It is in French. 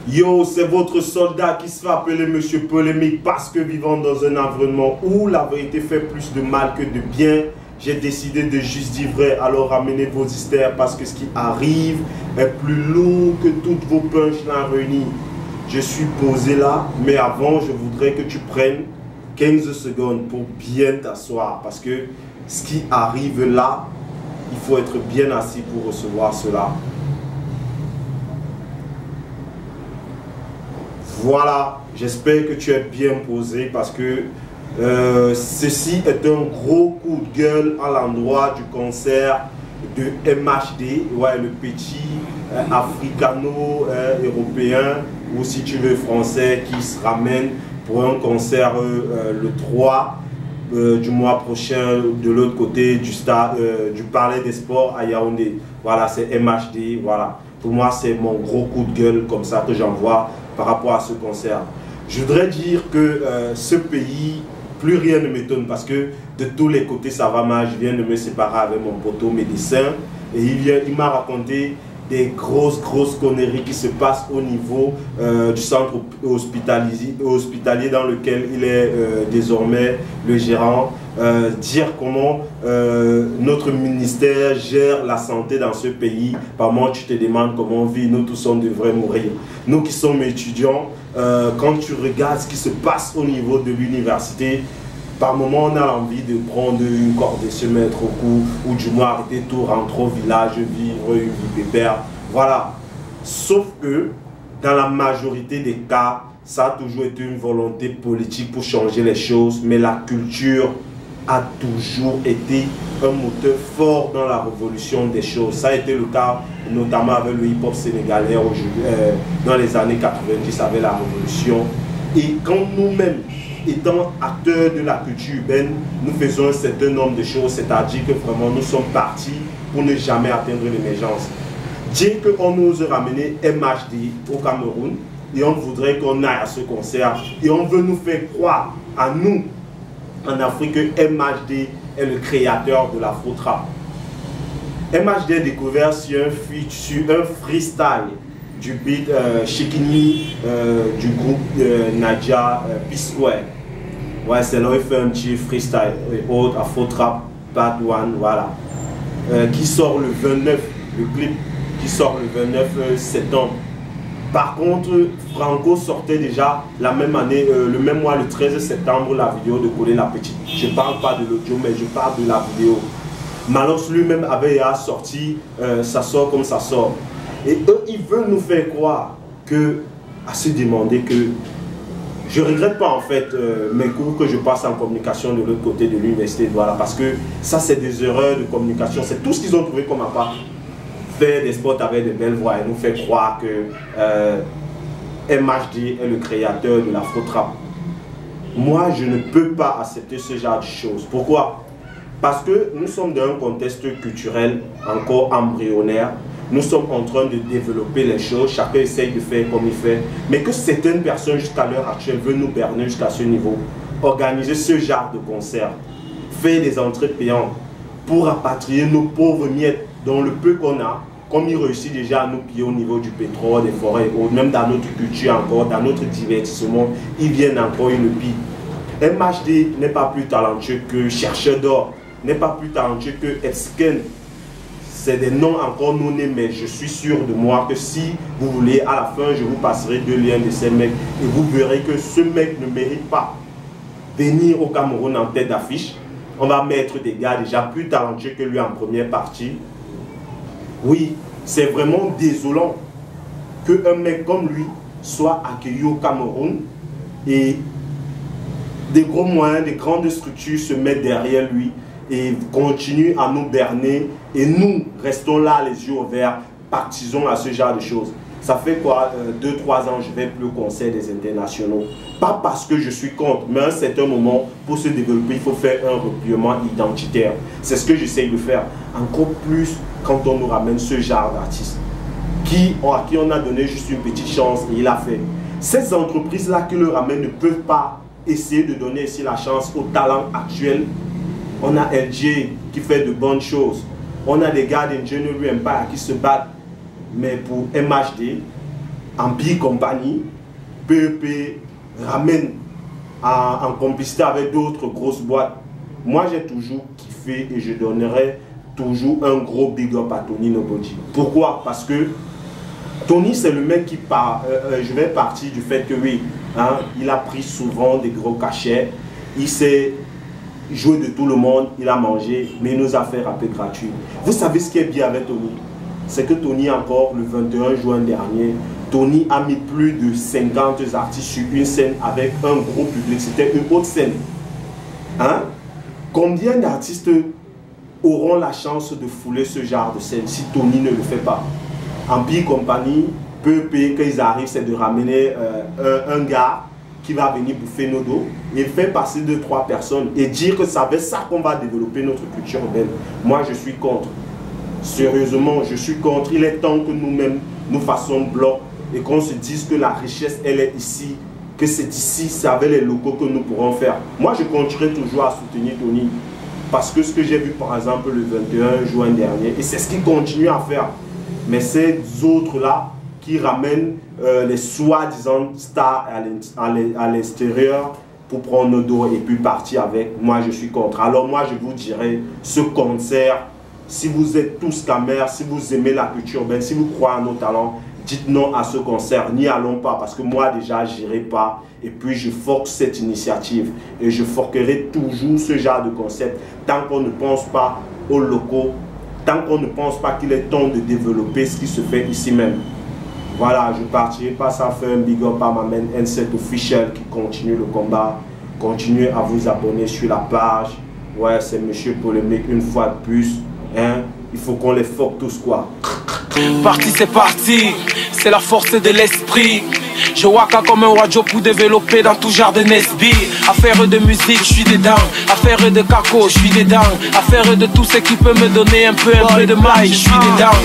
Yo, c'est votre soldat qui se fait appeler Monsieur Polémique parce que vivant dans un environnement où la vérité fait plus de mal que de bien, j'ai décidé de juste dire vrai. Alors ramenez vos hystères parce que ce qui arrive est plus lourd que toutes vos punchlines réunies. Je suis posé là, mais avant, je voudrais que tu prennes 15 secondes pour bien t'asseoir parce que ce qui arrive là, il faut être bien assis pour recevoir cela. Voilà, j'espère que tu es bien posé parce que ceci est un gros coup de gueule à l'endroit du concert de MHD, ouais, le petit africano-européen ou si tu veux français qui se ramène pour un concert le 3 du mois prochain de l'autre côté du stade du Palais des Sports à Yaoundé. Voilà, c'est MHD, voilà. Pour moi, c'est mon gros coup de gueule comme ça que j'envoie par rapport à ce concert. Je voudrais dire que ce pays, plus rien ne m'étonne parce que de tous les côtés ça va mal. Je viens de me séparer avec mon poteau médecin et il m'a raconté des grosses conneries qui se passent au niveau du centre hospitalier dans lequel il est désormais le gérant. Dire comment notre ministère gère la santé dans ce pays. Par moment tu te demandes comment on vit, nous tous on devrait mourir. Nous qui sommes étudiants, quand tu regardes ce qui se passe au niveau de l'université, par moment on a envie de prendre une corde et se mettre au cou, ou du moins arrêter tout, rentrer au village, vivre une vie pépère. Voilà. Sauf que dans la majorité des cas, ça a toujours été une volonté politique pour changer les choses, mais la culture a toujours été un moteur fort dans la révolution des choses. Ça a été le cas notamment avec le hip-hop sénégalais dans les années 90 avec la révolution. Et quand nous-mêmes, étant acteurs de la culture urbaine, nous faisons un certain nombre de choses, c'est-à-dire que vraiment nous sommes partis pour ne jamais atteindre l'émergence. Dire qu'on nous a ramené MHD au Cameroun et on voudrait qu'on aille à ce concert et on veut nous faire croire à nous en Afrique que MHD est le créateur de l'afro-trap. MHD est découvert sur un freestyle du beat Shikini du groupe Nadia P-Square. Ouais, c'est là où il fait un petit freestyle et autre afro-trap part 1, voilà. Qui sort le 29, le clip qui sort le 29 septembre. Par contre, Franco sortait déjà la même année, le même mois, le 13 septembre, la vidéo de Coller la Petite. Je ne parle pas de l'audio, mais je parle de la vidéo. Malos lui-même avait sorti, ça sort comme ça sort. Et eux, ils veulent nous faire croire que, à se demander que, je ne regrette pas en fait mes cours que je passe en communication de l'autre côté de l'université, voilà, parce que ça c'est des erreurs de communication, c'est tout ce qu'ils ont trouvé comme à part. Faire des spots avec de belles voix et nous faire croire que MHD est le créateur de l'afro-trap. Moi, je ne peux pas accepter ce genre de choses. Pourquoi? Parce que nous sommes dans un contexte culturel encore embryonnaire. Nous sommes en train de développer les choses. Chacun essaye de faire comme il fait. Mais que certaines personnes jusqu'à l'heure actuelle veulent nous berner jusqu'à ce niveau. Organiser ce genre de concert. Faire des entrées payantes pour rapatrier nos pauvres miettes dans le peu qu'on a. Comme ils réussissent déjà à nous piller au niveau du pétrole, des forêts, ou même dans notre culture encore, dans notre divertissement, ils viennent encore, ils le pillent. MHD n'est pas plus talentueux que Chercheur d'or, n'est pas plus talentueux que Epsken. C'est des noms encore non nés, mais je suis sûr de moi que si vous voulez, à la fin, je vous passerai 2 liens de ces mecs et vous verrez que ce mec ne mérite pas venir au Cameroun en tête d'affiche. On va mettre des gars déjà plus talentueux que lui en première partie. Oui, c'est vraiment désolant qu'un mec comme lui soit accueilli au Cameroun et des gros moyens, des grandes structures se mettent derrière lui et continuent à nous berner et nous restons là les yeux ouverts, partisans à ce genre de choses. Ça fait quoi, 2-3 ans, je vais plus au concert des internationaux. Pas parce que je suis contre, mais à un certain moment, pour se développer, il faut faire un repliement identitaire. C'est ce que j'essaye de faire. Encore plus quand on nous ramène ce genre d'artistes à qui on a donné juste une petite chance et il a fait. Ces entreprises-là qui le ramènent ne peuvent pas essayer de donner ici la chance aux talents actuels. On a LJ qui fait de bonnes choses. On a des gars d'Engineering Empire qui se battent. Mais pour MHD, Empire Company, PEP ramène en complicité avec d'autres grosses boîtes. Moi, j'ai toujours kiffé et je donnerai toujours un gros big up à Tony Nobody. Pourquoi? Parce que Tony, c'est le mec qui je vais partir du fait que oui, hein, il a pris souvent des gros cachets, il s'est joué de tout le monde, il a mangé, mais il nous a fait rapper gratuit. Vous savez ce qui est bien avec Tony? C'est que Tony, encore le 21 juin dernier, Tony a mis plus de 50 artistes sur une scène avec un gros public. C'était une haute scène. Hein? Combien d'artistes auront la chance de fouler ce genre de scène si Tony ne le fait pas? Empire Company, PEP, quand ils arrivent, c'est de ramener un gars qui va venir bouffer nos dos et faire passer 2-3 personnes et dire que c'est avec ça qu'on va développer notre culture urbaine. Moi, je suis contre. Sérieusement, je suis contre. Il est temps que nous-mêmes, nous fassions bloc et qu'on se dise que la richesse, elle est ici, que c'est ici, c'est avec les locaux que nous pourrons faire. Moi, je continuerai toujours à soutenir Tony parce que ce que j'ai vu, par exemple, le 21 juin dernier, et c'est ce qu'il continue à faire. Mais ces autres-là qui ramènent les soi-disant stars à l'extérieur pour prendre nos dos et puis partir avec, moi, je suis contre. Alors moi, je vous dirais, ce concert, si vous êtes tous camers, si vous aimez la culture urbaine, si vous croyez en nos talents, dites non à ce concert, n'y allons pas parce que moi déjà j'irai pas et puis je force cette initiative et je forquerai toujours ce genre de concept tant qu'on ne pense pas aux locaux, tant qu'on ne pense pas qu'il est temps de développer ce qui se fait ici même. Voilà, je partirai pas sans faire un big up à ma main N7 officiel qui continue le combat. Continuez à vous abonner sur la page. Ouais, c'est Monsieur Polémique une fois de plus. Hein? Il faut qu'on les fuck tous quoi. Parti c'est parti, c'est la force de l'esprit. Je waka comme un wajo pour développer dans tout genre de Nesby. Affaire de musique, je suis dedans. Affaire de caco, je suis dedans. Affaire de tout ce qui peut me donner un peu de maille, je suis dedans.